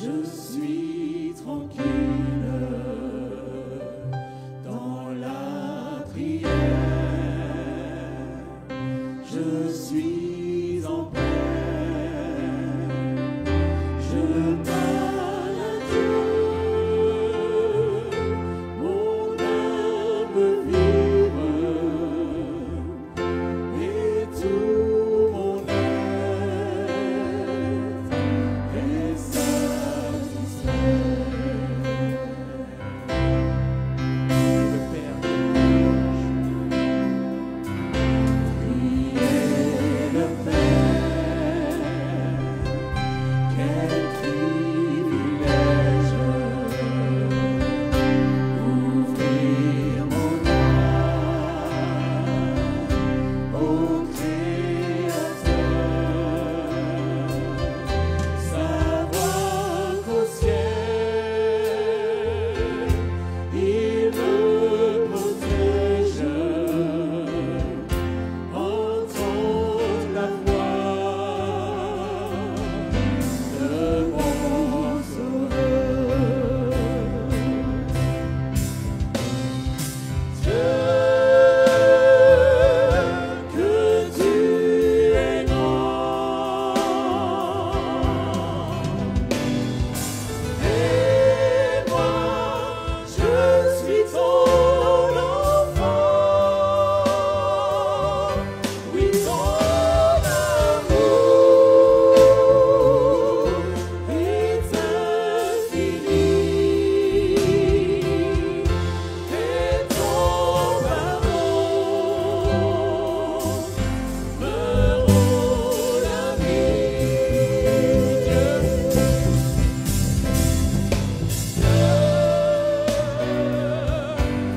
Je suis tranquille dans la prière. Je suis en paix. Je parle à Dieu. Mon âme vibre et tout mon être est satisfait. Le Père priez le Père, quel privilège ouvrir mon âme au Créateur, savoir qu'au ciel il me protège, entendre la voix de mon Sauveur. Dieu, que tu es grand, et moi je suis ton enfant. Oui, ton amour est infini, et ton pardon me rend la vie.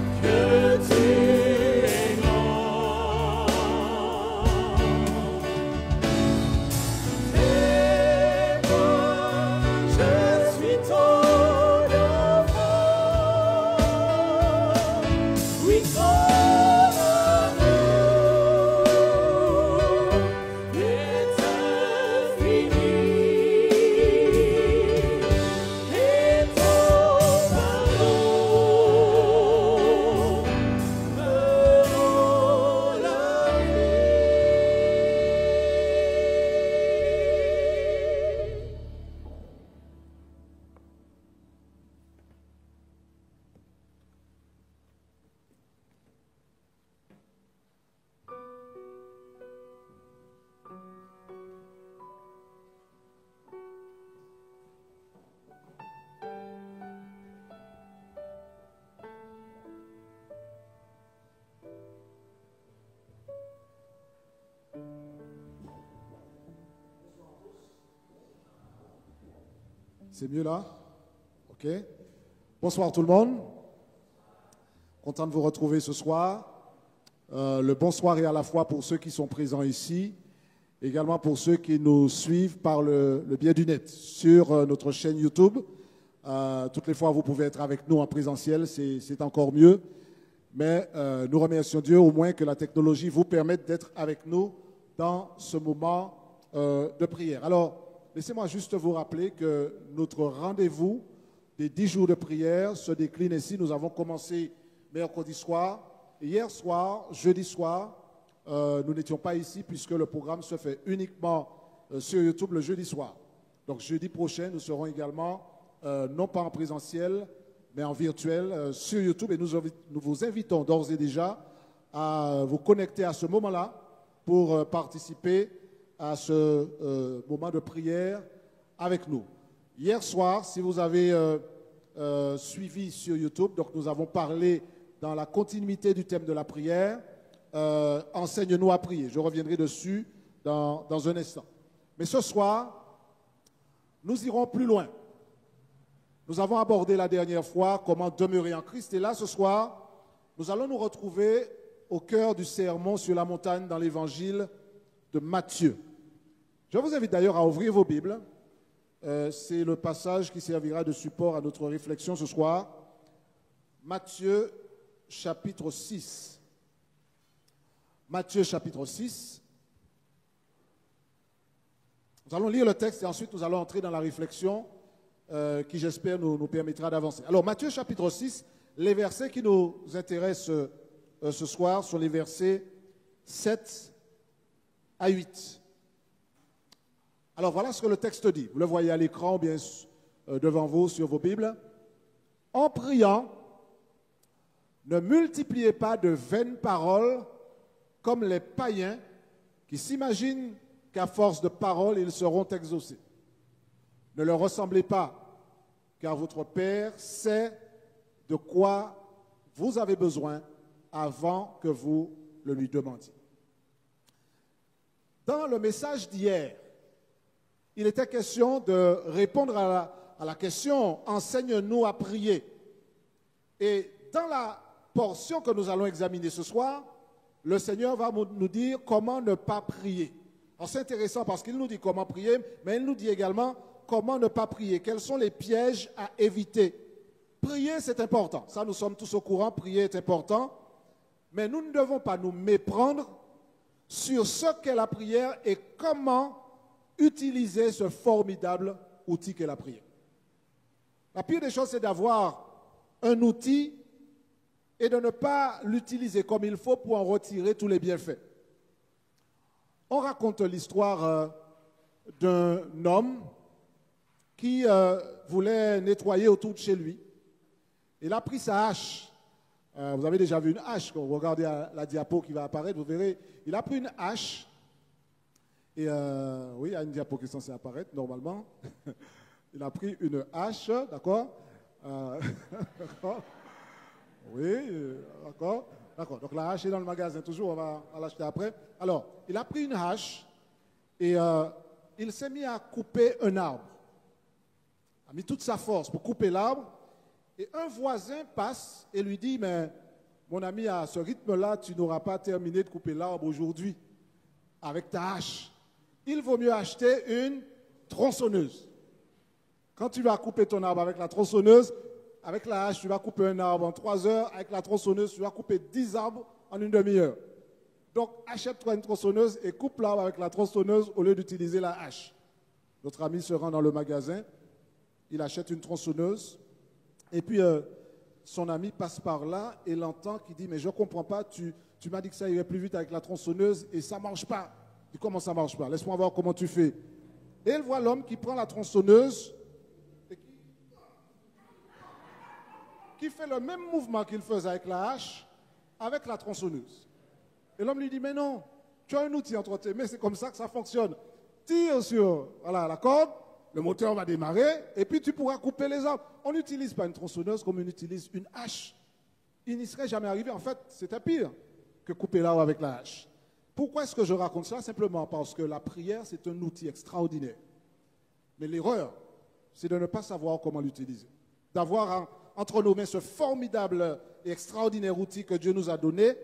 Que tu es grand, et moi je suis ton enfant. Oui, ton amour est infini, et ton pardon me rend la vie. C'est mieux là? Ok. Bonsoir tout le monde. Content de vous retrouver ce soir. Le bonsoir est à la fois pour ceux qui sont présents ici, également pour ceux qui nous suivent par le biais du net sur notre chaîne YouTube. Toutes les fois, vous pouvez être avec nous en présentiel, c'est encore mieux. Mais nous remercions Dieu au moins que la technologie vous permette d'être avec nous dans ce moment de prière. Alors, laissez-moi juste vous rappeler que notre rendez-vous des 10 jours de prière se décline ici. Nous avons commencé mercredi soir. Et hier soir, jeudi soir, nous n'étions pas ici puisque le programme se fait uniquement sur YouTube le jeudi soir. Donc jeudi prochain, nous serons également, non pas en présentiel, mais en virtuel sur YouTube. Et nous vous invitons d'ores et déjà à vous connecter à ce moment-là pour participer à ce moment de prière avec nous. Hier soir, si vous avez suivi sur YouTube, donc nous avons parlé dans la continuité du thème de la prière, enseigne-nous à prier. Je reviendrai dessus dans un instant. Mais ce soir, nous irons plus loin. Nous avons abordé la dernière fois comment demeurer en Christ. Et là, ce soir, nous allons nous retrouver au cœur du sermon sur la montagne dans l'évangile de Matthieu. Je vous invite d'ailleurs à ouvrir vos Bibles. C'est le passage qui servira de support à notre réflexion ce soir. Matthieu chapitre 6. Matthieu chapitre 6. Nous allons lire le texte et ensuite nous allons entrer dans la réflexion qui j'espère nous permettra d'avancer. Alors Matthieu chapitre 6, les versets qui nous intéressent ce soir sont les versets 7 à 8. Alors voilà ce que le texte dit. Vous le voyez à l'écran ou bien devant vous sur vos Bibles. En priant, ne multipliez pas de vaines paroles comme les païens qui s'imaginent qu'à force de paroles, ils seront exaucés. Ne leur ressemblez pas, car votre Père sait de quoi vous avez besoin avant que vous le lui demandiez. Dans le message d'hier, il était question de répondre à la question « Enseigne-nous à prier ». Et dans la portion que nous allons examiner ce soir, le Seigneur va nous dire comment ne pas prier. Alors c'est intéressant parce qu'il nous dit comment prier, mais il nous dit également comment ne pas prier. Quels sont les pièges à éviter? Prier, c'est important. Ça, nous sommes tous au courant. Prier est important. Mais nous ne devons pas nous méprendre sur ce qu'est la prière et comment utiliser ce formidable outil qu'est la prière. La pire des choses, c'est d'avoir un outil et de ne pas l'utiliser comme il faut pour en retirer tous les bienfaits. On raconte l'histoire d'un homme qui voulait nettoyer autour de chez lui. Il a pris sa hache. Vous avez déjà vu une hache, quand vous regardez la diapo qui va apparaître, vous verrez. Il a pris une hache. Et oui, il y a une diapo qui est censée apparaître normalement. Il a pris une hache, d'accord? Oui, d'accord. D'accord. Donc la hache est dans le magasin, toujours, on va l'acheter après. Alors, il a pris une hache et il s'est mis à couper un arbre. Il a mis toute sa force pour couper l'arbre. Et un voisin passe et lui dit, mais mon ami, à ce rythme-là, tu n'auras pas terminé de couper l'arbre aujourd'hui avec ta hache. Il vaut mieux acheter une tronçonneuse. Quand tu vas couper ton arbre avec la tronçonneuse, avec la hache, tu vas couper un arbre en 3 heures. Avec la tronçonneuse, tu vas couper 10 arbres en une demi-heure. Donc, achète-toi une tronçonneuse et coupe l'arbre avec la tronçonneuse au lieu d'utiliser la hache. Notre ami se rend dans le magasin. Il achète une tronçonneuse. Et puis, son ami passe par là et l'entend qui dit, mais je ne comprends pas, tu m'as dit que ça irait plus vite avec la tronçonneuse et ça ne marche pas. Il dit, comment ça ne marche pas? Laisse-moi voir comment tu fais. Et il voit l'homme qui prend la tronçonneuse et qui fait le même mouvement qu'il faisait avec la hache, avec la tronçonneuse. Et l'homme lui dit, mais non, tu as un outil entre tes mains, c'est comme ça que ça fonctionne. Tire sur la corde, le moteur va démarrer, et puis tu pourras couper les arbres. On n'utilise pas une tronçonneuse comme on utilise une hache. Il n'y serait jamais arrivé. En fait, c'était pire que couper l'arbre avec la hache. Pourquoi est-ce que je raconte ça? Simplement parce que la prière, c'est un outil extraordinaire. Mais l'erreur, c'est de ne pas savoir comment l'utiliser. D'avoir entre nos mains ce formidable et extraordinaire outil que Dieu nous a donné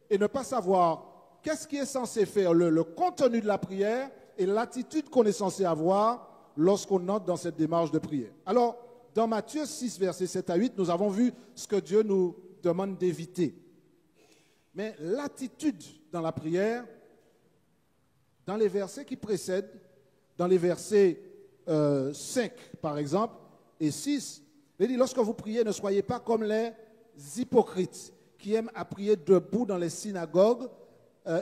et ne pas savoir qu'est-ce qui est censé faire le contenu de la prière et l'attitude qu'on est censé avoir lorsqu'on entre dans cette démarche de prière. Alors, dans Matthieu 6, versets 7 à 8, nous avons vu ce que Dieu nous demande d'éviter. Mais l'attitude dans la prière, dans les versets qui précèdent, dans les versets 5 par exemple, et 6, il dit, lorsque vous priez, ne soyez pas comme les hypocrites qui aiment à prier debout dans les synagogues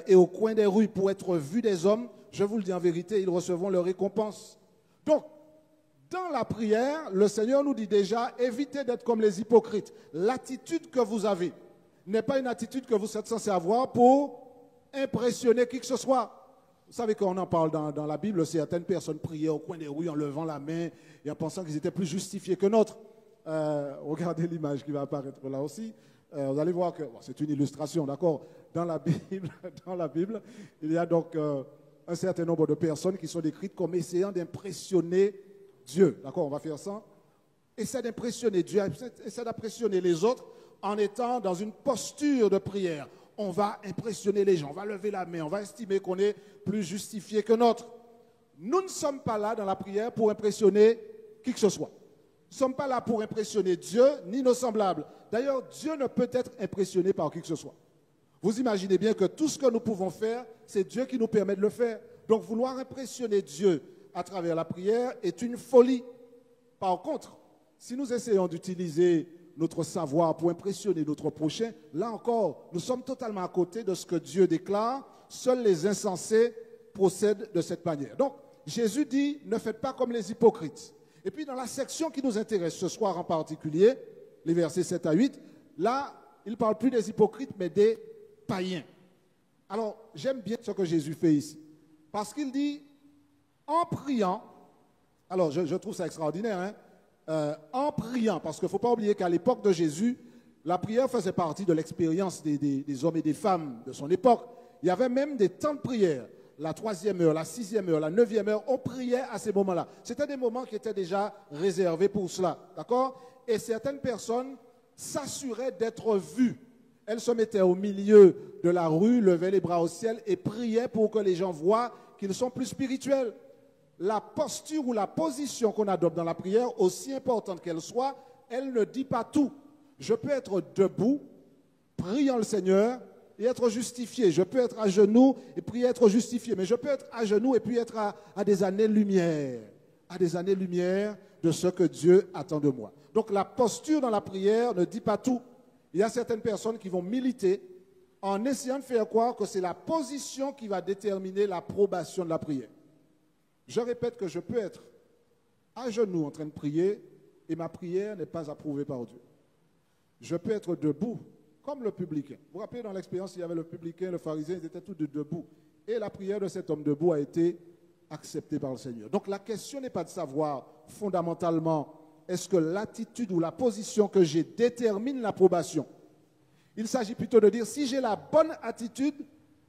et au coin des rues pour être vus des hommes. Je vous le dis en vérité, ils recevront leur récompense. Donc, dans la prière, le Seigneur nous dit déjà, évitez d'être comme les hypocrites. L'attitude que vous avez n'est pas une attitude que vous êtes censé avoir pour impressionner qui que ce soit. Vous savez qu'on en parle dans la Bible, certaines personnes priaient au coin des rues en levant la main et en pensant qu'ils étaient plus justifiés que d'autres. Regardez l'image qui va apparaître là aussi. Vous allez voir que c'est une illustration, d'accord? Dans la Bible, il y a donc un certain nombre de personnes qui sont décrites comme essayant d'impressionner Dieu. D'accord, on va faire ça. Essaie d'impressionner Dieu, essaie d'impressionner les autres en étant dans une posture de prière. On va impressionner les gens, on va lever la main, on va estimer qu'on est plus justifié que notre. Nous ne sommes pas là dans la prière pour impressionner qui que ce soit. Nous ne sommes pas là pour impressionner Dieu ni nos semblables. D'ailleurs, Dieu ne peut être impressionné par qui que ce soit. Vous imaginez bien que tout ce que nous pouvons faire, c'est Dieu qui nous permet de le faire. Donc vouloir impressionner Dieu à travers la prière est une folie. Par contre, si nous essayons d'utiliser notre savoir pour impressionner notre prochain, là encore, nous sommes totalement à côté de ce que Dieu déclare. Seuls les insensés procèdent de cette manière. Donc, Jésus dit, ne faites pas comme les hypocrites. Et puis, dans la section qui nous intéresse ce soir en particulier, les versets 7 à 8, là, il ne parle plus des hypocrites, mais des païens. Alors, j'aime bien ce que Jésus fait ici. Parce qu'il dit, en priant, alors je trouve ça extraordinaire, hein, en priant, parce qu'il ne faut pas oublier qu'à l'époque de Jésus, la prière faisait partie de l'expérience des hommes et des femmes de son époque. Il y avait même des temps de prière. La 3e heure, la 6e heure, la 9e heure, on priait à ces moments-là. C'était des moments qui étaient déjà réservés pour cela, d'accord? Et certaines personnes s'assuraient d'être vues. Elles se mettaient au milieu de la rue, levaient les bras au ciel et priaient pour que les gens voient qu'ils sont plus spirituels. La posture ou la position qu'on adopte dans la prière, aussi importante qu'elle soit, elle ne dit pas tout. Je peux être debout, priant le Seigneur, et être justifié. Je peux être à genoux et prier être justifié. Mais je peux être à genoux et puis être à des années-lumière. À des années-lumière de ce que Dieu attend de moi. Donc la posture dans la prière ne dit pas tout. Il y a certaines personnes qui vont militer en essayant de faire croire que c'est la position qui va déterminer l'approbation de la prière. Je répète que je peux être à genoux en train de prier et ma prière n'est pas approuvée par Dieu. Je peux être debout comme le publicain. Vous vous rappelez, dans l'expérience, il y avait le publicain, le pharisien, ils étaient tous debout. Et la prière de cet homme debout a été acceptée par le Seigneur. Donc la question n'est pas de savoir fondamentalement est-ce que l'attitude ou la position que j'ai détermine l'approbation. Il s'agit plutôt de dire si j'ai la bonne attitude,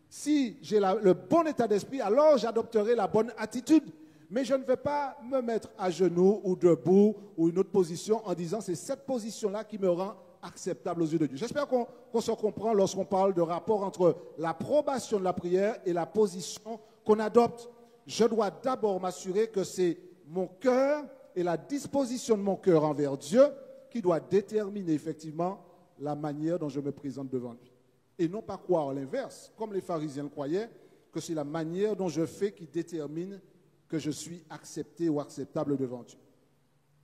si j'ai le bon état d'esprit, alors j'adopterai la bonne attitude. Mais je ne vais pas me mettre à genoux ou debout ou une autre position en disant c'est cette position-là qui me rend acceptable aux yeux de Dieu. J'espère qu'on se comprend lorsqu'on parle de rapport entre l'approbation de la prière et la position qu'on adopte. Je dois d'abord m'assurer que c'est mon cœur et la disposition de mon cœur envers Dieu qui doit déterminer effectivement la manière dont je me présente devant lui. Et non pas croire l'inverse, comme les pharisiens le croyaient, que c'est la manière dont je fais qui détermine que je suis accepté ou acceptable devant Dieu.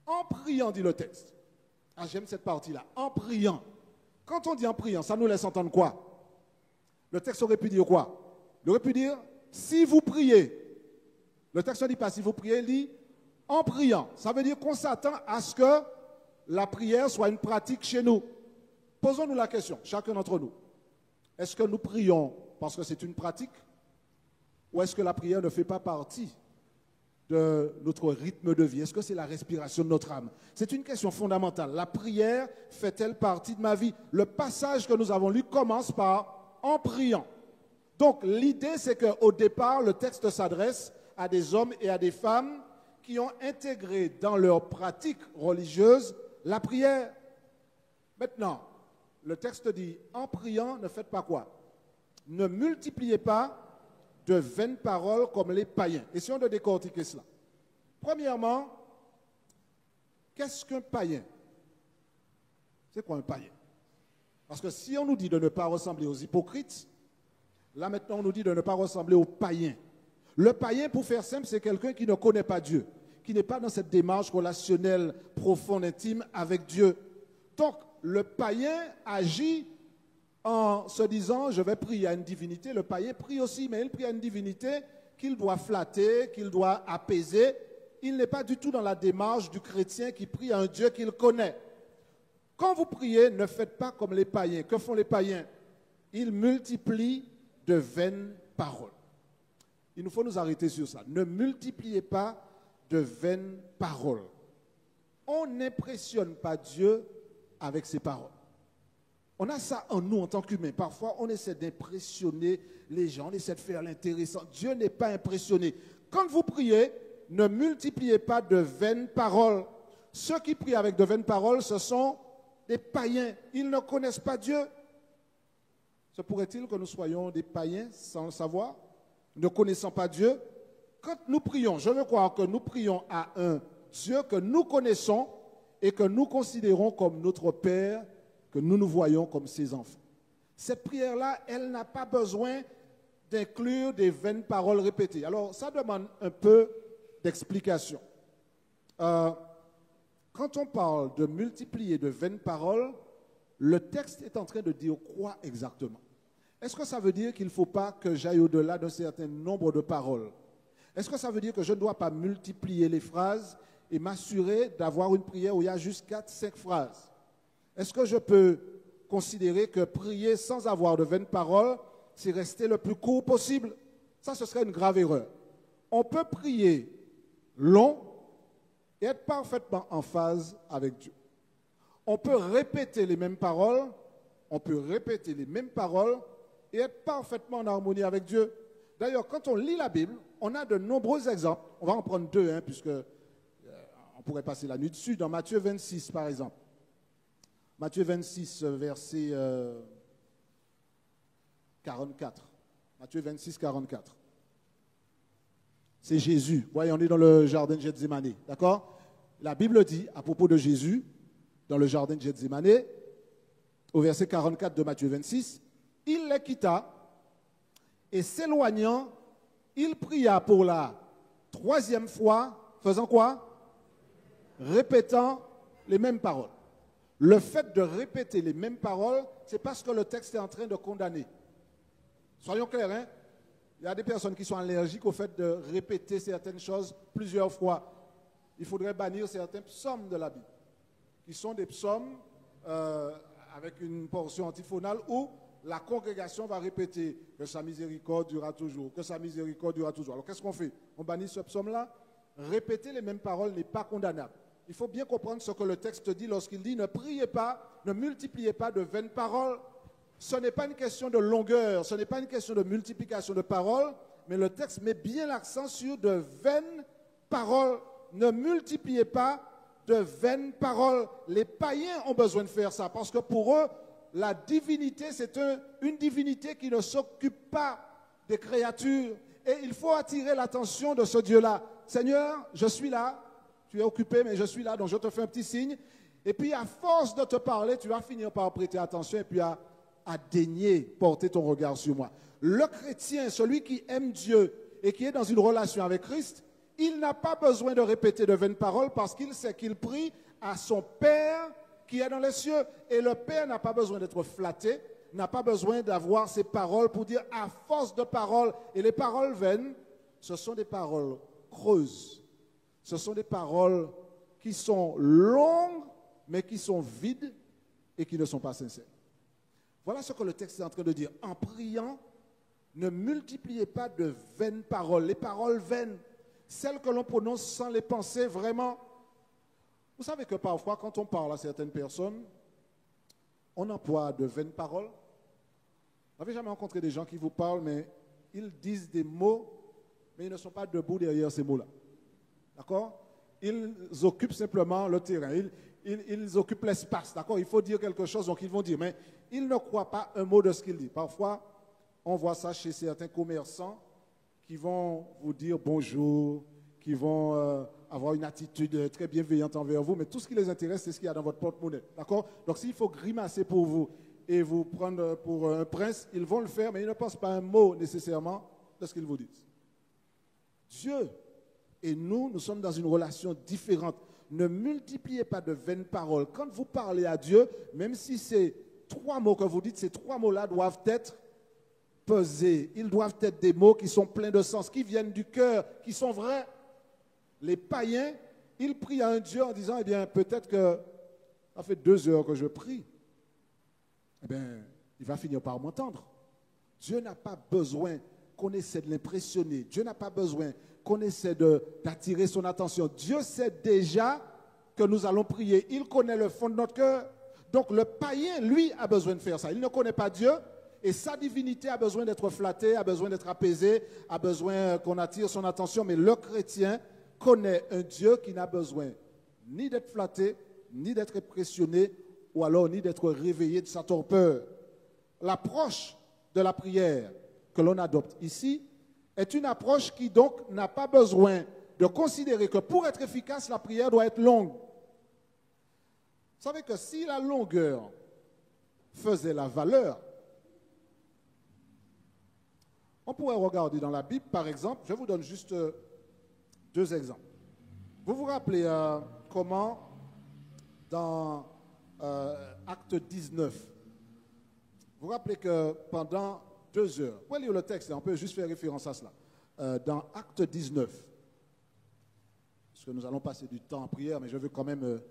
En priant, dit le texte. Ah, j'aime cette partie-là. En priant. Quand on dit en priant, ça nous laisse entendre quoi? Le texte aurait pu dire quoi? Il aurait pu dire, si vous priez. Le texte ne dit pas si vous priez, il dit en priant. Ça veut dire qu'on s'attend à ce que la prière soit une pratique chez nous. Posons-nous la question, chacun d'entre nous. Est-ce que nous prions parce que c'est une pratique? Ou est-ce que la prière ne fait pas partie de notre rythme de vie? Est-ce que c'est la respiration de notre âme? C'est une question fondamentale. La prière fait-elle partie de ma vie? Le passage que nous avons lu commence par « en priant ». Donc l'idée, c'est qu'au départ, le texte s'adresse à des hommes et à des femmes qui ont intégré dans leur pratique religieuse la prière. Maintenant, le texte dit « en priant, ne faites pas quoi? Ne multipliez pas de vaines paroles comme les païens. » Essayons de décortiquer cela. Premièrement, qu'est-ce qu'un païen? C'est quoi un païen? Parce que si on nous dit de ne pas ressembler aux hypocrites, là maintenant on nous dit de ne pas ressembler aux païens. Le païen, pour faire simple, c'est quelqu'un qui ne connaît pas Dieu, qui n'est pas dans cette démarche relationnelle profonde, intime avec Dieu. Donc, le païen agit en se disant, je vais prier à une divinité. Le païen prie aussi, mais il prie à une divinité qu'il doit flatter, qu'il doit apaiser. Il n'est pas du tout dans la démarche du chrétien qui prie à un Dieu qu'il connaît. Quand vous priez, ne faites pas comme les païens. Que font les païens? Ils multiplient de vaines paroles. Il nous faut nous arrêter sur ça. Ne multipliez pas de vaines paroles. On n'impressionne pas Dieu avec ses paroles. On a ça en nous en tant qu'humains. Parfois, on essaie d'impressionner les gens, on essaie de faire l'intéressant. Dieu n'est pas impressionné. Quand vous priez, ne multipliez pas de vaines paroles. Ceux qui prient avec de vaines paroles, ce sont des païens. Ils ne connaissent pas Dieu. Se pourrait-il que nous soyons des païens sans le savoir, ne connaissant pas Dieu? Quand nous prions, je veux croire que nous prions à un Dieu que nous connaissons et que nous considérons comme notre Père, que nous nous voyons comme ses enfants. Cette prière-là, elle n'a pas besoin d'inclure des vaines paroles répétées. Alors, ça demande un peu d'explication. Quand on parle de multiplier de vaines paroles, le texte est en train de dire quoi exactement? Est-ce que ça veut dire qu'il ne faut pas que j'aille au-delà d'un certain nombre de paroles? Est-ce que ça veut dire que je ne dois pas multiplier les phrases et m'assurer d'avoir une prière où il y a juste 4-5 phrases? Est-ce que je peux considérer que prier sans avoir de vaines paroles, c'est rester le plus court possible? Ça, ce serait une grave erreur. On peut prier long et être parfaitement en phase avec Dieu. On peut répéter les mêmes paroles, et être parfaitement en harmonie avec Dieu. D'ailleurs, quand on lit la Bible, on a de nombreux exemples. On va en prendre deux, puisque on pourrait passer la nuit dessus. Dans Matthieu 26, par exemple. Matthieu 26, verset 44. Matthieu 26, 44. C'est Jésus. Vous voyez, on est dans le jardin de Gethsémani. D'accord? La Bible dit, à propos de Jésus, dans le jardin de Gethsémani, au verset 44 de Matthieu 26, il les quitta et s'éloignant, il pria pour la troisième fois, faisant quoi? Répétant les mêmes paroles. Le fait de répéter les mêmes paroles, c'est parce que le texte est en train de condamner. Soyons clairs, hein? Il y a des personnes qui sont allergiques au fait de répéter certaines choses plusieurs fois. Il faudrait bannir certains psaumes de la Bible, qui sont des psaumes avec une portion antiphonale où la congrégation va répéter que sa miséricorde durera toujours, que sa miséricorde durera toujours. Alors qu'est-ce qu'on fait? On bannit ce psaume-là. Répéter les mêmes paroles n'est pas condamnable. Il faut bien comprendre ce que le texte dit lorsqu'il dit ne priez pas, ne multipliez pas de vaines paroles. Ce n'est pas une question de longueur, ce n'est pas une question de multiplication de paroles, mais le texte met bien l'accent sur de vaines paroles. Ne multipliez pas de vaines paroles. Les païens ont besoin de faire ça parce que pour eux, la divinité, c'est une divinité qui ne s'occupe pas des créatures. Et il faut attirer l'attention de ce Dieu-là. Seigneur, je suis là. Tu es occupé, mais je suis là, donc je te fais un petit signe. Et puis, à force de te parler, tu vas finir par prêter attention et puis à daigner porter ton regard sur moi. Le chrétien, celui qui aime Dieu et qui est dans une relation avec Christ, il n'a pas besoin de répéter de vaines paroles parce qu'il sait qu'il prie à son Père qui est dans les cieux. Et le Père n'a pas besoin d'être flatté, n'a pas besoin d'avoir ses paroles pour dire à force de paroles. Et les paroles vaines, ce sont des paroles creuses. Ce sont des paroles qui sont longues, mais qui sont vides et qui ne sont pas sincères. Voilà ce que le texte est en train de dire. En priant, ne multipliez pas de vaines paroles. Les paroles vaines, celles que l'on prononce sans les penser vraiment. Vous savez que parfois, quand on parle à certaines personnes, on emploie de vaines paroles. Vous n'avez jamais rencontré des gens qui vous parlent, mais ils disent des mots, mais ils ne sont pas debout derrière ces mots-là. D'accord? Ils occupent simplement le terrain. Ils occupent l'espace. D'accord? Il faut dire quelque chose, donc ils vont dire, mais ils ne croient pas un mot de ce qu'ils disent. Parfois, on voit ça chez certains commerçants qui vont vous dire bonjour, qui vont avoir une attitude très bienveillante envers vous, mais tout ce qui les intéresse, c'est ce qu'il y a dans votre porte-monnaie. D'accord? Donc s'il faut grimacer pour vous et vous prendre pour un prince, ils vont le faire, mais ils ne pensent pas un mot nécessairement de ce qu'ils vous disent. Dieu et nous sommes dans une relation différente. Ne multipliez pas de vaines paroles. Quand vous parlez à Dieu, même si c'est 3 mots que vous dites, ces 3 mots-là doivent être pesés. Ils doivent être des mots qui sont pleins de sens, qui viennent du cœur, qui sont vrais. Les païens, ils prient à un Dieu en disant, eh bien, peut-être que ça fait 2 heures que je prie. Eh bien, il va finir par m'entendre. Dieu n'a pas besoin qu'on essaie de l'impressionner. Dieu n'a pas besoin qu'on essaie d'attirer son attention. Dieu sait déjà que nous allons prier. Il connaît le fond de notre cœur. Donc le païen, lui, a besoin de faire ça. Il ne connaît pas Dieu et sa divinité a besoin d'être flattée, a besoin d'être apaisée, a besoin qu'on attire son attention. Mais le chrétien connaît un Dieu qui n'a besoin ni d'être flatté, ni d'être impressionné, ou alors ni d'être réveillé de sa torpeur. L'approche de la prière que l'on adopte ici est une approche qui donc n'a pas besoin de considérer que pour être efficace, la prière doit être longue. Vous savez que si la longueur faisait la valeur, on pourrait regarder dans la Bible, par exemple, je vous donne juste 2 exemples. Vous vous rappelez comment dans Acte 19. Vous vous rappelez que pendant 2 heures, vous pouvez lire le texte, on peut juste faire référence à cela. Dans Acte 19, parce que nous allons passer du temps en prière, mais je veux quand même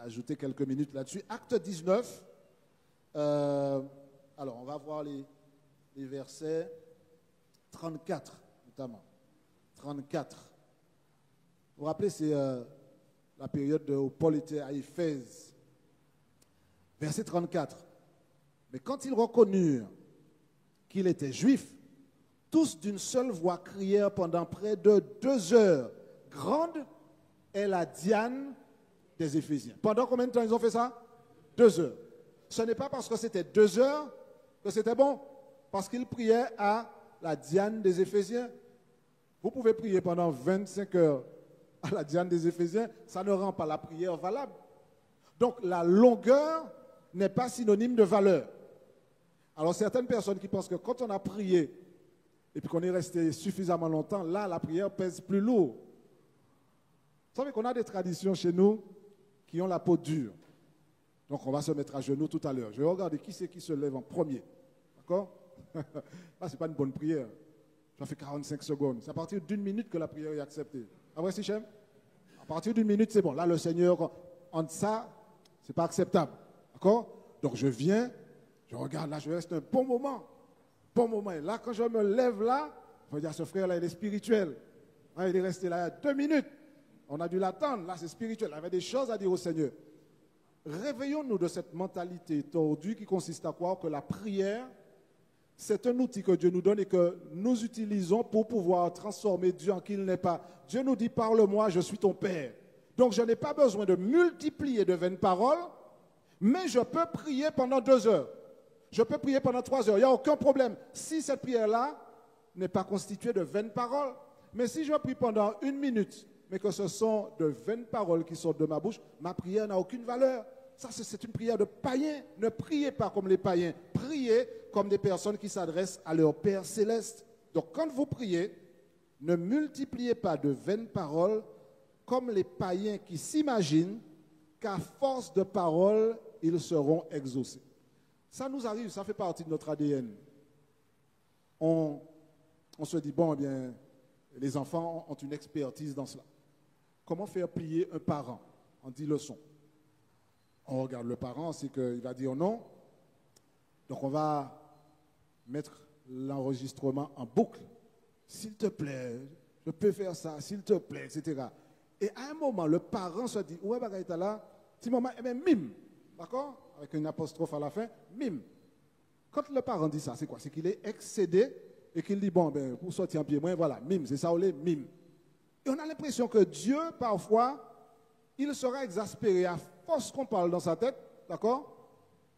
ajouter quelques minutes là-dessus. Acte 19, alors on va voir les versets 34 notamment. 34. Vous vous rappelez, c'est la période où Paul était à Éphèse. Verset 34. Mais quand ils reconnurent qu'il était juif, tous d'une seule voix crièrent pendant près de 2 heures. Grande est la Diane des Éphésiens. Pendant combien de temps ils ont fait ça? 2 heures. Ce n'est pas parce que c'était 2 heures que c'était bon. Parce qu'ils priaient à la Diane des Éphésiens. Vous pouvez prier pendant 25 heures à la Diane des Éphésiens, ça ne rend pas la prière valable. Donc la longueur n'est pas synonyme de valeur. Alors certaines personnes qui pensent que quand on a prié et puis qu'on est resté suffisamment longtemps, là la prière pèse plus lourd. Vous savez qu'on a des traditions chez nous qui ont la peau dure. Donc on va se mettre à genoux tout à l'heure. Je vais regarder qui c'est qui se lève en premier. D'accord? Là, ce n'est pas une bonne prière. Ça fait 45 secondes. C'est à partir d'1 minute que la prière est acceptée. Ah ouais, Sichem? À partir d'1 minute, c'est bon. Là, le Seigneur, en ça, ce n'est pas acceptable. D'accord? Donc je viens, je regarde, là, je reste un bon moment. Bon moment. Et là, quand je me lève là, je vais dire, ce frère-là, il est spirituel. Hein, il est resté là 2 minutes. On a dû l'attendre. Là, c'est spirituel. Il avait des choses à dire au Seigneur. Réveillons-nous de cette mentalité tordue qui consiste à croire que la prière, c'est un outil que Dieu nous donne et que nous utilisons pour pouvoir transformer Dieu en qui il n'est pas. Dieu nous dit, parle-moi, je suis ton Père. Donc je n'ai pas besoin de multiplier de vaines paroles, mais je peux prier pendant 2 heures. Je peux prier pendant 3 heures. Il n'y a aucun problème. Si cette prière-là n'est pas constituée de vaines paroles, mais si je prie pendant 1 minute, mais que ce sont de vaines paroles qui sortent de ma bouche, ma prière n'a aucune valeur. Ça, c'est une prière de païens. Ne priez pas comme les païens. Priez comme des personnes qui s'adressent à leur Père céleste. Donc, quand vous priez, ne multipliez pas de vaines paroles comme les païens qui s'imaginent qu'à force de paroles, ils seront exaucés. Ça nous arrive, ça fait partie de notre ADN. On se dit, bon, eh bien, les enfants ont une expertise dans cela. Comment faire plier un parent en 10 leçons? On regarde le parent, c'est qu'il va dire non. Donc on va mettre l'enregistrement en boucle. S'il te plaît, je peux faire ça, s'il te plaît, etc. Et à un moment, le parent se dit, ouais, bagaïta là, petit moment, eh bien, mime. D'accord? Avec une apostrophe à la fin, mime. Quand le parent dit ça, c'est quoi? C'est qu'il est excédé et qu'il dit, bon, ben, pour sortir en pied, moi, voilà, mime, c'est ça, on est mime. Et on a l'impression que Dieu, parfois, il sera exaspéré à force qu'on parle dans sa tête, d'accord?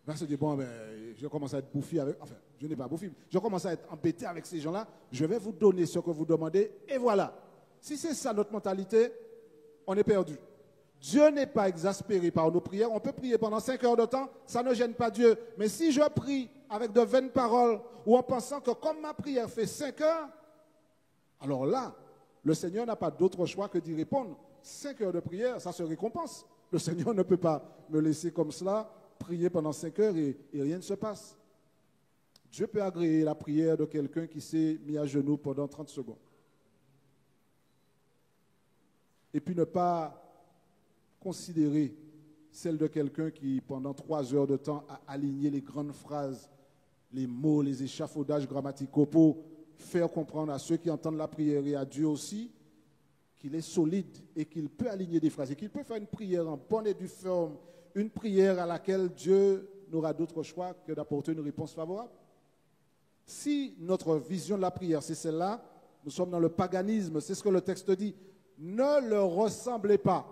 Il va se dire, bon, ben, je commence à être bouffi avec, enfin, je n'ai pas bouffi, je commence à être embêté avec ces gens-là, je vais vous donner ce que vous demandez, et voilà. Si c'est ça notre mentalité, on est perdu. Dieu n'est pas exaspéré par nos prières, on peut prier pendant 5 heures de temps, ça ne gêne pas Dieu. Mais si je prie avec de vaines paroles, ou en pensant que comme ma prière fait 5 heures, alors là, le Seigneur n'a pas d'autre choix que d'y répondre. 5 heures de prière, ça se récompense. Le Seigneur ne peut pas me laisser comme cela, prier pendant 5 heures et rien ne se passe. Dieu peut agréer la prière de quelqu'un qui s'est mis à genoux pendant 30 secondes. Et puis ne pas considérer celle de quelqu'un qui, pendant 3 heures de temps, a aligné les grandes phrases, les mots, les échafaudages grammaticaux pour faire comprendre à ceux qui entendent la prière et à Dieu aussi qu'il est solide et qu'il peut aligner des phrases et qu'il peut faire une prière en bonne et due forme, une prière à laquelle Dieu n'aura d'autre choix que d'apporter une réponse favorable. Si notre vision de la prière, c'est celle-là, nous sommes dans le paganisme, c'est ce que le texte dit. Ne leur ressemblez pas.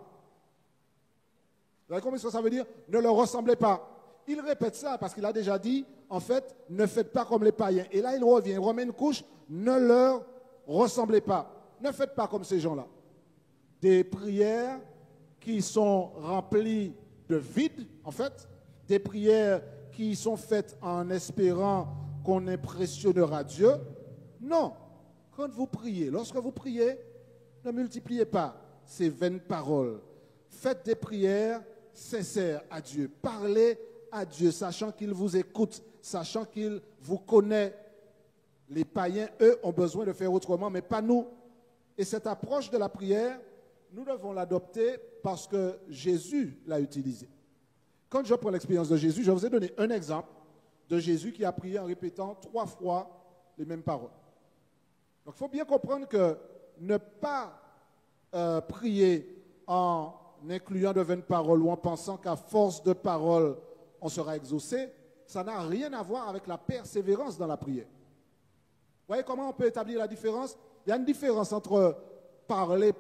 Vous avez compris ce que ça veut dire? Ne leur ressemblez pas. Il répète ça parce qu'il a déjà dit, en fait, ne faites pas comme les païens. Et là, il revient, il remet une couche, ne leur ressemblez pas. Ne faites pas comme ces gens-là. Des prières qui sont remplies de vide, en fait, des prières qui sont faites en espérant qu'on impressionnera Dieu. Non. Quand vous priez, lorsque vous priez, ne multipliez pas ces vaines paroles. Faites des prières sincère à Dieu. Parlez à Dieu, sachant qu'il vous écoute, sachant qu'il vous connaît. Les païens, eux, ont besoin de faire autrement, mais pas nous. Et cette approche de la prière, nous devons l'adopter parce que Jésus l'a utilisée. Quand je prends l'expérience de Jésus, je vous ai donné un exemple de Jésus qui a prié en répétant 3 fois les mêmes paroles. Donc il faut bien comprendre que ne pas prier en incluant de vaines paroles ou en pensant qu'à force de paroles, on sera exaucé, ça n'a rien à voir avec la persévérance dans la prière. Vous voyez comment on peut établir la différence? Il y a une différence entre parler,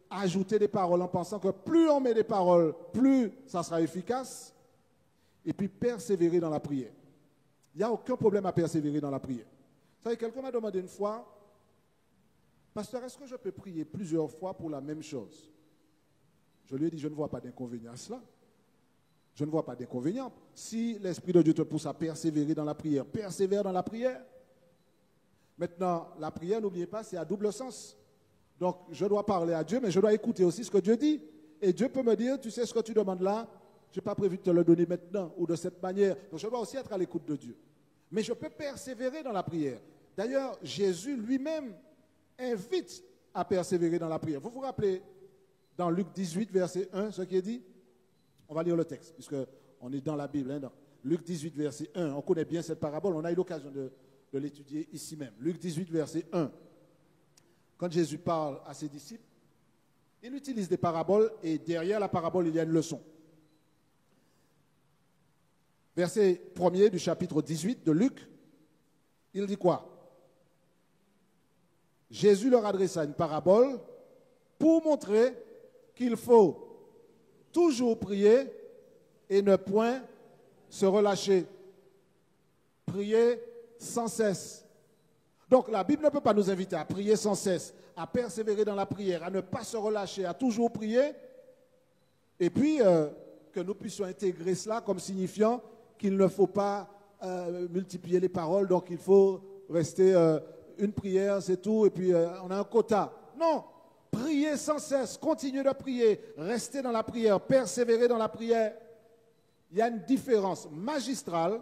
ajouter des paroles en pensant que plus on met des paroles, plus ça sera efficace, et puis persévérer dans la prière. Il n'y a aucun problème à persévérer dans la prière. Vous savez, quelqu'un m'a demandé une fois, pasteur, est-ce que je peux prier plusieurs fois pour la même chose? Je lui ai dit, je ne vois pas d'inconvénient à cela. Je ne vois pas d'inconvénient. Si l'Esprit de Dieu te pousse à persévérer dans la prière, persévère dans la prière. Maintenant, la prière, n'oubliez pas, c'est à double sens. Donc, je dois parler à Dieu, mais je dois écouter aussi ce que Dieu dit. Et Dieu peut me dire, tu sais ce que tu demandes là, je n'ai pas prévu de te le donner maintenant ou de cette manière. Donc, je dois aussi être à l'écoute de Dieu. Mais je peux persévérer dans la prière. D'ailleurs, Jésus lui-même invite à persévérer dans la prière. Vous vous rappelez, dans Luc 18, verset 1, ce qui est dit? On va lire le texte, puisqu'on est dans la Bible. Hein, dans Luc 18, verset 1, on connaît bien cette parabole, on a eu l'occasion de l'étudier ici même. Luc 18, verset 1. Quand Jésus parle à ses disciples, il utilise des paraboles et derrière la parabole, il y a une leçon. Verset 1er du chapitre 18 de Luc, il dit quoi? Jésus leur adressa une parabole pour montrer qu'il faut toujours prier et ne point se relâcher. Prier sans cesse. Donc la Bible ne peut pas nous inviter à prier sans cesse, à persévérer dans la prière, à ne pas se relâcher, à toujours prier. Et puis que nous puissions intégrer cela comme signifiant qu'il ne faut pas multiplier les paroles, donc il faut rester une prière, c'est tout, et puis on a un quota. Non, priez sans cesse, continuez de prier, restez dans la prière, persévérez dans la prière. Il y a une différence magistrale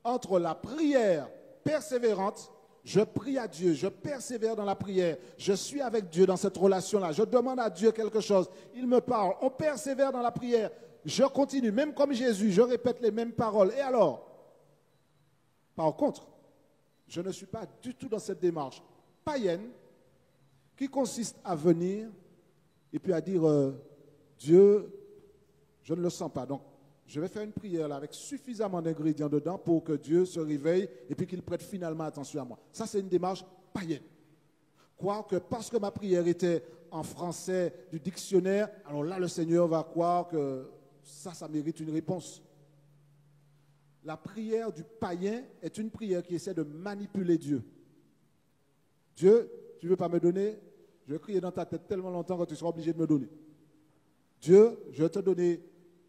entre la prière persévérante, je prie à Dieu, je persévère dans la prière, je suis avec Dieu dans cette relation-là, je demande à Dieu quelque chose, il me parle, on persévère dans la prière, je continue, même comme Jésus, je répète les mêmes paroles. Et alors, par contre, je ne suis pas du tout dans cette démarche païenne qui consiste à venir et puis à dire Dieu, je ne le sens pas. Donc, je vais faire une prière là avec suffisamment d'ingrédients dedans pour que Dieu se réveille et puis qu'il prête finalement attention à moi. Ça, c'est une démarche païenne. Croire que parce que ma prière était en français du dictionnaire, alors là, le Seigneur va croire que ça mérite une réponse. La prière du païen est une prière qui essaie de manipuler Dieu. Dieu, tu ne veux pas me donner? Je vais crier dans ta tête tellement longtemps que tu seras obligé de me donner. Dieu, je vais te donner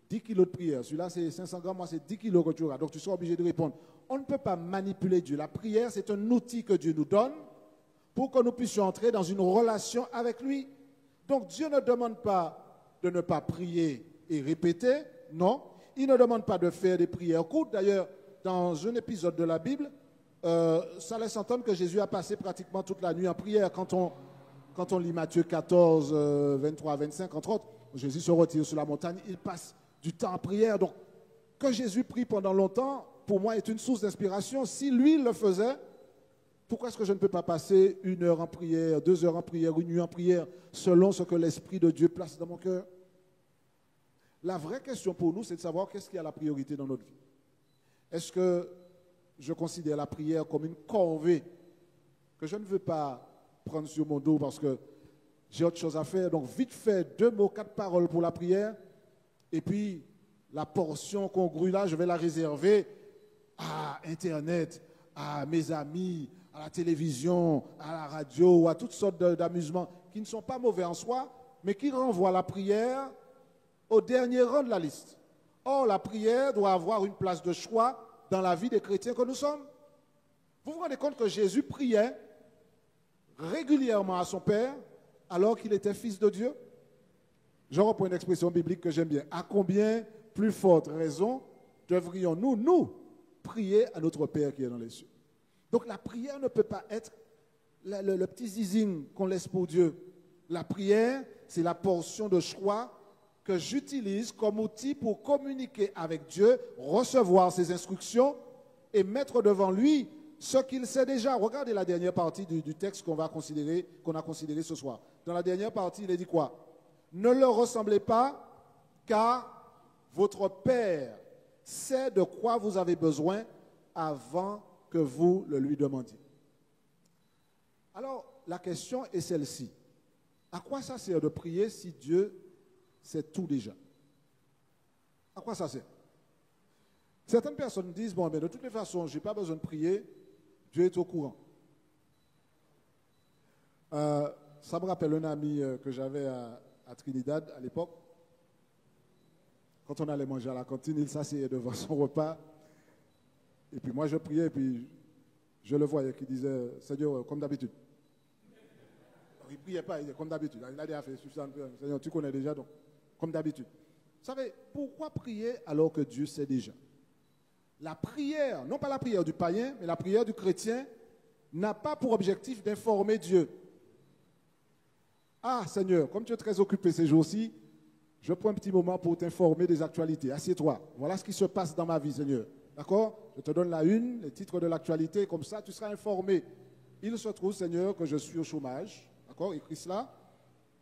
10 kilos de prière. Celui-là, c'est 500 grammes, moi, c'est 10 kilos que tu auras. Donc, tu seras obligé de répondre. On ne peut pas manipuler Dieu. La prière, c'est un outil que Dieu nous donne pour que nous puissions entrer dans une relation avec lui. Donc, Dieu ne demande pas de ne pas prier et répéter. Non. Il ne demande pas de faire des prières courtes. D'ailleurs, dans un épisode de la Bible, ça laisse entendre que Jésus a passé pratiquement toute la nuit en prière. Quand on lit Matthieu 14, 23, 25, entre autres, Jésus se retire sur la montagne, il passe du temps en prière. Donc, que Jésus prie pendant longtemps, pour moi, est une source d'inspiration. Si lui le faisait, pourquoi est-ce que je ne peux pas passer 1 heure en prière, 2 heures en prière, 1 nuit en prière, selon ce que l'Esprit de Dieu place dans mon cœur? La vraie question pour nous, c'est de savoir qu'est-ce qui a la priorité dans notre vie. Est-ce que je considère la prière comme une corvée que je ne veux pas prendre sur mon dos parce que j'ai autre chose à faire? Donc, vite fait, 2 mots, 4 paroles pour la prière. Et puis, la portion congrue là, je vais la réserver à Internet, à mes amis, à la télévision, à la radio, ou à toutes sortes d'amusements qui ne sont pas mauvais en soi, mais qui renvoient la prière au dernier rang de la liste. Or, la prière doit avoir une place de choix dans la vie des chrétiens que nous sommes. Vous vous rendez compte que Jésus priait régulièrement à son Père alors qu'il était fils de Dieu? Je reprends une expression biblique que j'aime bien. À combien plus forte raison devrions-nous, nous, prier à notre Père qui est dans les cieux? Donc la prière ne peut pas être le petit zizing qu'on laisse pour Dieu. La prière, c'est la portion de choix que j'utilise comme outil pour communiquer avec Dieu, recevoir ses instructions et mettre devant lui ce qu'il sait déjà. Regardez la dernière partie du texte qu'on a considéré ce soir. Dans la dernière partie, il est dit quoi? Ne leur ressemblez pas, car votre Père sait de quoi vous avez besoin avant que vous le lui demandiez. Alors, la question est celle-ci. À quoi ça sert de prier si Dieu sait tout déjà? À quoi ça sert? Certaines personnes disent, bon, mais de toutes les façons, je n'ai pas besoin de prier, Dieu est au courant. Ça me rappelle un ami que j'avais à Trinidad à l'époque. Quand on allait manger à la cantine, il s'asseyait devant son repas. Et puis moi, je priais, et puis je le voyais qui disait, Seigneur, comme d'habitude. Il ne priait pas, il disait, comme d'habitude. Il a déjà fait suffisamment. Seigneur, tu connais déjà, donc, comme d'habitude. Vous savez, pourquoi prier alors que Dieu sait déjà? La prière, non pas la prière du païen, mais la prière du chrétien, n'a pas pour objectif d'informer Dieu. Ah, Seigneur, comme tu es très occupé ces jours-ci, je prends un petit moment pour t'informer des actualités. Assieds-toi. Voilà ce qui se passe dans ma vie, Seigneur. D'accord? Je te donne la une, les titres de l'actualité, comme ça tu seras informé. Il se trouve, Seigneur, que je suis au chômage. D'accord? Écris cela.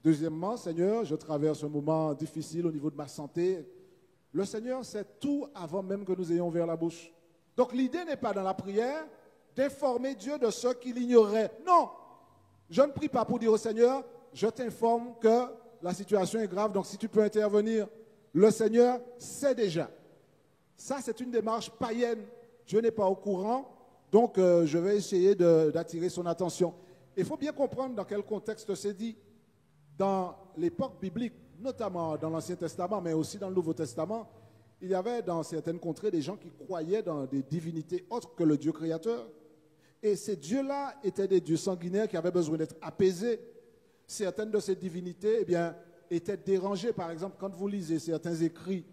Deuxièmement, Seigneur, je traverse un moment difficile au niveau de ma santé. Le Seigneur sait tout avant même que nous ayons ouvert la bouche. Donc l'idée n'est pas dans la prière d'informer Dieu de ce qu'il ignorait. Non! Je ne prie pas pour dire au Seigneur, je t'informe que la situation est grave, donc si tu peux intervenir, le Seigneur sait déjà. Ça, c'est une démarche païenne. Dieu n'est pas au courant, donc je vais essayer d'attirer son attention. Il faut bien comprendre dans quel contexte c'est dit. Dans l'époque biblique, notamment dans l'Ancien Testament, mais aussi dans le Nouveau Testament, il y avait dans certaines contrées des gens qui croyaient dans des divinités autres que le Dieu créateur. Et ces dieux-là étaient des dieux sanguinaires qui avaient besoin d'être apaisés. Certaines de ces divinités, eh bien, étaient dérangées. Par exemple, quand vous lisez certains écrits,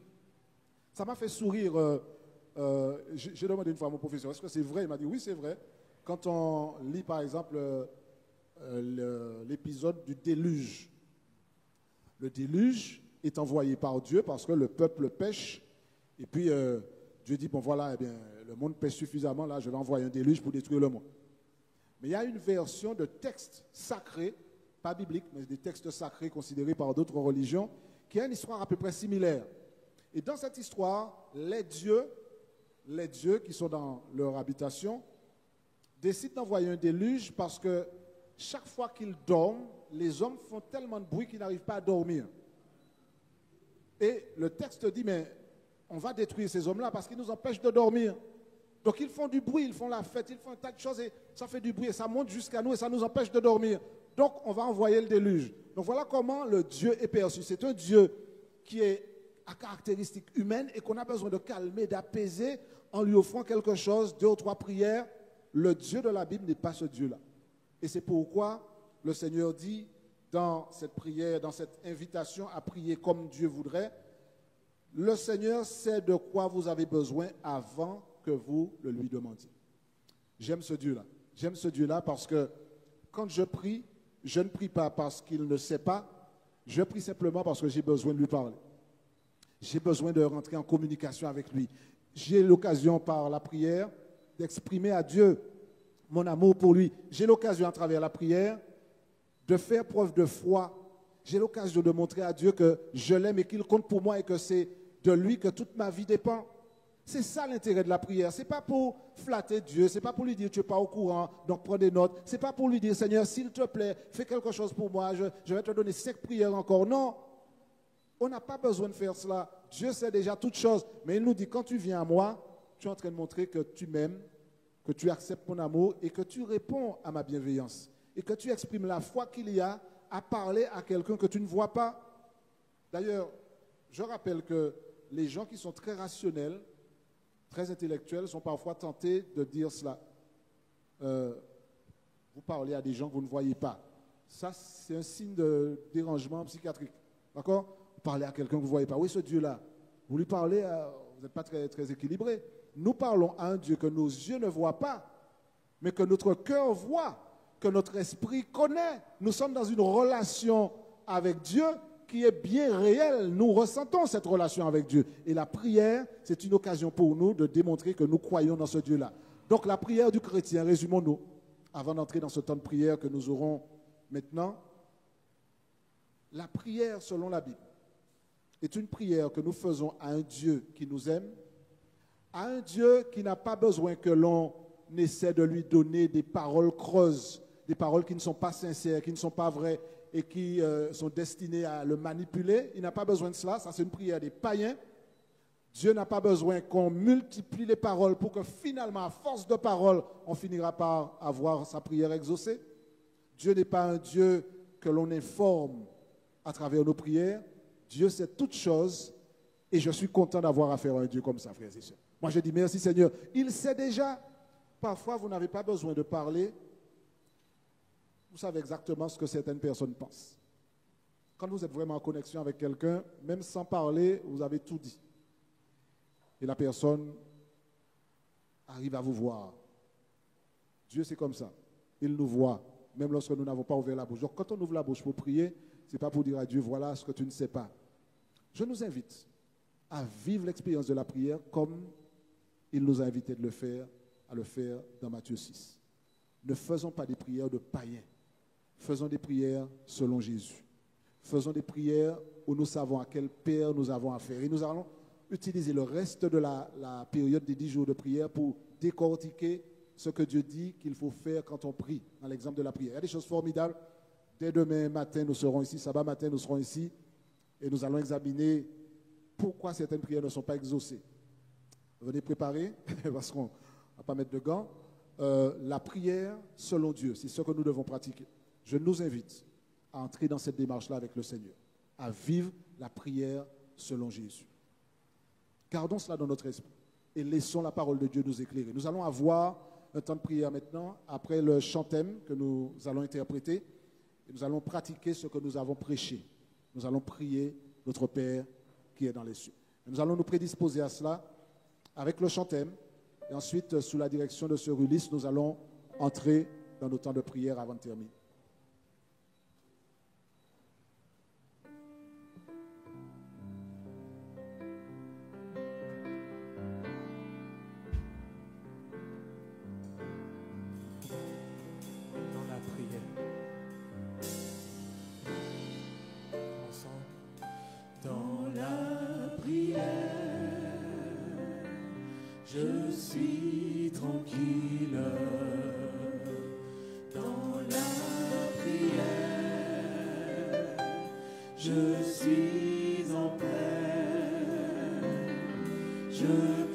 ça m'a fait sourire. J'ai demandé une fois à mon professeur, est-ce que c'est vrai? Il m'a dit, oui, c'est vrai. Quand on lit, par exemple, l'épisode du déluge. Le déluge est envoyé par Dieu parce que le peuple pêche. Et puis, Dieu dit, bon voilà, eh bien, le monde pêche suffisamment, là, je vais envoyer un déluge pour détruire le monde. Mais il y a une version de texte sacré, pas biblique, mais des textes sacrés considérés par d'autres religions, qui a une histoire à peu près similaire. Et dans cette histoire, les dieux qui sont dans leur habitation, décident d'envoyer un déluge parce que chaque fois qu'ils dorment, les hommes font tellement de bruit qu'ils n'arrivent pas à dormir. Et le texte dit, mais on va détruire ces hommes-là parce qu'ils nous empêchent de dormir. Donc ils font du bruit, ils font la fête, ils font un tas de choses et ça fait du bruit et ça monte jusqu'à nous et ça nous empêche de dormir. Donc on va envoyer le déluge. Donc voilà comment le Dieu est perçu. C'est un Dieu qui est à caractéristiques humaines et qu'on a besoin de calmer, d'apaiser en lui offrant quelque chose, 2 ou 3 prières. Le Dieu de la Bible n'est pas ce Dieu-là. Et c'est pourquoi le Seigneur dit dans cette prière, dans cette invitation à prier comme Dieu voudrait, le Seigneur sait de quoi vous avez besoin avant que vous le lui demandiez. J'aime ce Dieu-là. J'aime ce Dieu-là parce que quand je prie, je ne prie pas parce qu'il ne sait pas, je prie simplement parce que j'ai besoin de lui parler. J'ai besoin de rentrer en communication avec lui. J'ai l'occasion par la prière d'exprimer à Dieu mon amour pour lui. J'ai l'occasion à travers la prière de faire preuve de foi. J'ai l'occasion de montrer à Dieu que je l'aime et qu'il compte pour moi et que c'est de lui que toute ma vie dépend. C'est ça l'intérêt de la prière. Ce n'est pas pour flatter Dieu, ce n'est pas pour lui dire tu n'es pas au courant, donc prends des notes. Ce n'est pas pour lui dire Seigneur, s'il te plaît, fais quelque chose pour moi, je vais te donner 5 prières encore. Non, on n'a pas besoin de faire cela. Dieu sait déjà toutes choses, mais il nous dit quand tu viens à moi, tu es en train de montrer que tu m'aimes, que tu acceptes mon amour et que tu réponds à ma bienveillance et que tu exprimes la foi qu'il y a à parler à quelqu'un que tu ne vois pas. D'ailleurs, je rappelle que les gens qui sont très rationnels, très intellectuels, sont parfois tentés de dire cela. Vous parlez à des gens que vous ne voyez pas. Ça, c'est un signe de dérangement psychiatrique. D'accord? parlez à quelqu'un que vous ne voyez pas. Oui, ce Dieu-là, vous lui parlez, vous n'êtes pas très, très équilibré. Nous parlons à un Dieu que nos yeux ne voient pas, mais que notre cœur voit, que notre esprit connaît. Nous sommes dans une relation avec Dieu qui est bien réelle. Nous ressentons cette relation avec Dieu. Et la prière, c'est une occasion pour nous de démontrer que nous croyons dans ce Dieu-là. Donc la prière du chrétien, résumons-nous, avant d'entrer dans ce temps de prière que nous aurons maintenant. La prière selon la Bible est une prière que nous faisons à un Dieu qui nous aime, à un Dieu qui n'a pas besoin que l'on essaie de lui donner des paroles creuses, des paroles qui ne sont pas sincères, qui ne sont pas vraies et qui sont destinées à le manipuler. Il n'a pas besoin de cela, ça c'est une prière des païens. Dieu n'a pas besoin qu'on multiplie les paroles pour que finalement, à force de paroles, on finira par avoir sa prière exaucée. Dieu n'est pas un Dieu que l'on informe à travers nos prières. Dieu sait toutes choses et je suis content d'avoir affaire à un Dieu comme ça, frères et sœurs. Moi, je dis merci Seigneur. Il sait déjà. Parfois, vous n'avez pas besoin de parler. Vous savez exactement ce que certaines personnes pensent. Quand vous êtes vraiment en connexion avec quelqu'un, même sans parler, vous avez tout dit. Et la personne arrive à vous voir. Dieu, c'est comme ça. Il nous voit, même lorsque nous n'avons pas ouvert la bouche. Donc, quand on ouvre la bouche pour prier, ce n'est pas pour dire à Dieu, voilà ce que tu ne sais pas. Je nous invite à vivre l'expérience de la prière comme il nous a invités à le faire dans Matthieu 6. Ne faisons pas des prières de païens. Faisons des prières selon Jésus. Faisons des prières où nous savons à quel Père nous avons affaire. Et nous allons utiliser le reste de la période des 10 jours de prière pour décortiquer ce que Dieu dit qu'il faut faire quand on prie, dans l'exemple de la prière. Il y a des choses formidables. Dès demain matin, nous serons ici, sabbat matin, nous serons ici, et nous allons examiner pourquoi certaines prières ne sont pas exaucées. Venez préparer, parce qu'on ne va pas mettre de gants. La prière selon Dieu, c'est ce que nous devons pratiquer. Je nous invite à entrer dans cette démarche-là avec le Seigneur, à vivre la prière selon Jésus. Gardons cela dans notre esprit et laissons la parole de Dieu nous éclairer. Nous allons avoir un temps de prière maintenant, après le chant-thème que nous allons interpréter, et nous allons pratiquer ce que nous avons prêché. Nous allons prier notre Père qui est dans les cieux. Et nous allons nous prédisposer à cela avec le chant-thème, et ensuite, sous la direction de Sœur Ulysse, nous allons entrer dans nos temps de prière avant de terminer. Dans la prière. Ensemble. Dans la prière. Je suis tranquille dans la prière, je suis en paix, je